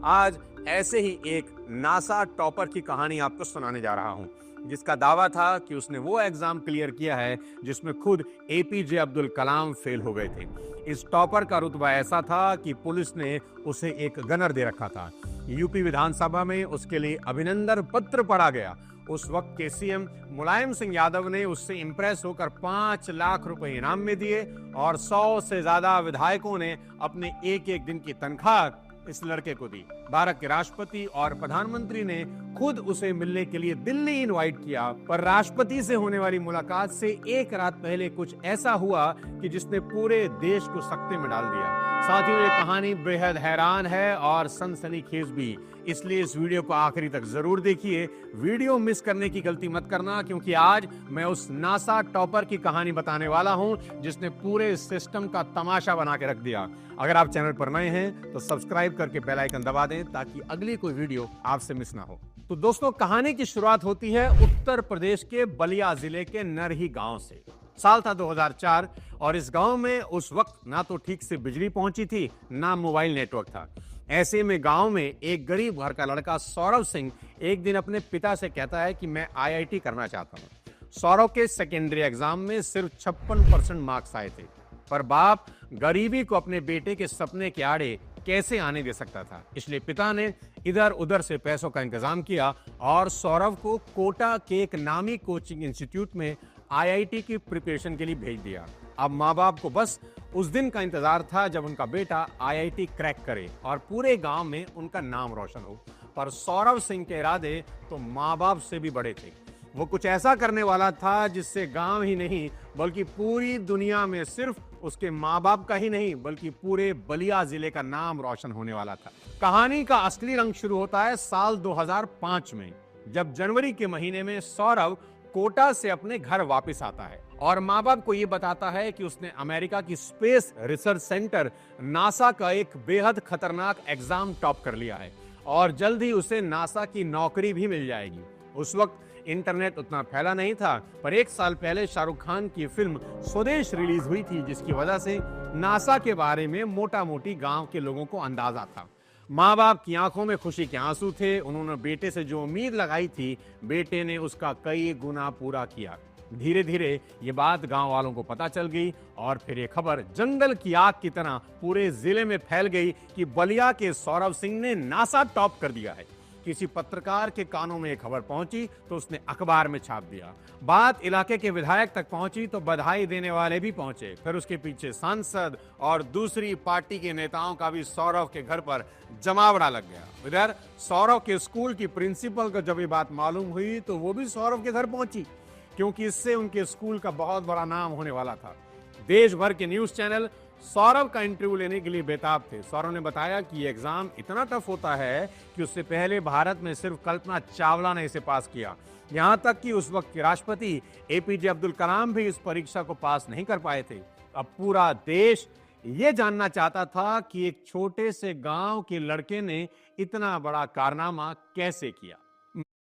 आज ऐसे ही एक नासा टॉपर की कहानी आपको सुनाने जा रहा हूं, जिसका दावा था कि उसने वो एग्जाम क्लियर किया है जिसमें खुद एपीजे अब्दुल कलाम फेल हो गए थे। इस टॉपर का रुतबा ऐसा था कि पुलिस ने उसे एक गनर दे रखा था। यूपी विधानसभा में उसके लिए अभिनंदन पत्र पढ़ा गया। उस वक्त के सीएम मुलायम सिंह यादव ने उससे इंप्रेस होकर 5 लाख रुपए इनाम में दिए और 100 से ज्यादा विधायकों ने अपने एक एक दिन की तनख्वाह इस लड़के को दी। भारत के राष्ट्रपति और प्रधानमंत्री ने खुद उसे मिलने के लिए दिल्ली इनवाइट किया, पर राष्ट्रपति से होने वाली मुलाकात से एक रात पहले कुछ ऐसा हुआ कि जिसने पूरे देश को सकते में डाल दिया। साथियों, ये कहानी बेहद हैरान है और सनसनीखेज भी, इसलिए इस वीडियो को आखिरी तक जरूर देखिए। वीडियो मिस करने की गलती मत करना, क्योंकि आज मैं उस नासा टॉपर की कहानी बताने वाला हूं जिसने पूरे सिस्टम का तमाशा बना के रख दिया। अगर आप चैनल पर नए हैं तो सब्सक्राइब करके बेल आइकन दबा दें ताकि अगली कोई वीडियो आपसे मिस ना हो। तो दोस्तों, कहानी की शुरुआत होती है उत्तर प्रदेश के बलिया जिले के नरही गांव से। साल था 2004 और इस गांव में उस वक्त ना तो ठीक से बिजली पहुंची थी, ना मोबाइल नेटवर्क था। ऐसे में गांव में एक गरीब घर का लड़का सौरव सिंह एक दिन अपने पिता से कहता है कि मैं आईआईटी करना चाहता हूं। सौरव के सेकेंडरी एग्जाम में सिर्फ 56% मार्क्स आए थे, पर बाप गरीबी को अपने बेटे के सपने के आड़े कैसे आने दे सकता था। इसलिए पिता ने इधर उधर से पैसों का इंतजाम किया और सौरव को कोटा के एक नामी कोचिंग इंस्टीट्यूट में आईआईटी की प्रिपरेशन के लिए भेज दिया। अब माँ बाप को बस उस दिन का इंतजार था जब उनका बेटा आईआईटी क्रैक करे और पूरे गांव में उनका नाम रोशन हो। पर सौरव सिंह के इरादे तो माँ बाप से भी बड़े थे। वो कुछ ऐसा करने वाला था जिससे गांव ही नहीं बल्कि पूरी दुनिया में सिर्फ उसके माँ बाप का ही नहीं बल्कि पूरे बलिया जिले का नाम रोशन होने वाला था। कहानी का असली रंग शुरू होता है साल 2005 में, जब जनवरी के महीने में सौरव कोटा से अपने घर वापस आता है और माँ बाप को यह बताता है कि उसने अमेरिका की स्पेस रिसर्च सेंटर नासा का एक बेहद खतरनाक एग्जाम टॉप कर लिया है और जल्द ही उसे नासा की नौकरी भी मिल जाएगी। उस वक्त इंटरनेट उतना फैला नहीं था, पर एक साल पहले शाहरुख खान की फिल्म स्वदेश रिलीज हुई थी, जिसकी वजह से नासा के बारे में मोटा मोटी गांव के लोगों को अंदाजा था। माँ बाप की आंखों में खुशी के आंसू थे। उन्होंने बेटे से जो उम्मीद लगाई थी, बेटे ने उसका कई गुना पूरा किया। धीरे धीरे ये बात गांव वालों को पता चल गई और फिर ये खबर जंगल की आग की तरह पूरे जिले में फैल गई कि बलिया के सौरव सिंह ने नासा टॉप कर दिया है। किसी पत्रकार के कानों में ये खबर पहुंची तो उसने अखबार में छाप दिया। बात इलाके के विधायक तक पहुंची तो बधाई देने वाले भी पहुंचे। फिर उसके पीछे सांसद और दूसरी पार्टी के नेताओं का भी सौरव के घर पर जमावड़ा लग गया। इधर सौरव के स्कूल की प्रिंसिपल को जब ये बात मालूम हुई तो वो भी सौरव के घर पहुंची, क्योंकि इससे उनके स्कूल का बहुत बड़ा नाम होने वाला था। देश भर के न्यूज चैनल सौरव का इंटरव्यू लेने के लिए बेताब थे। सौरव ने बताया कि ये एग्जाम इतना टफ होता है कि उससे पहले भारत में सिर्फ कल्पना चावला ने इसे पास किया। यहां तक कि उस वक्त के राष्ट्रपति एपीजे अब्दुल कलाम भी इस परीक्षा को पास नहीं कर पाए थे। अब पूरा देश ये जानना चाहता था कि एक छोटे से गांव के लड़के ने इतना बड़ा कारनामा कैसे किया।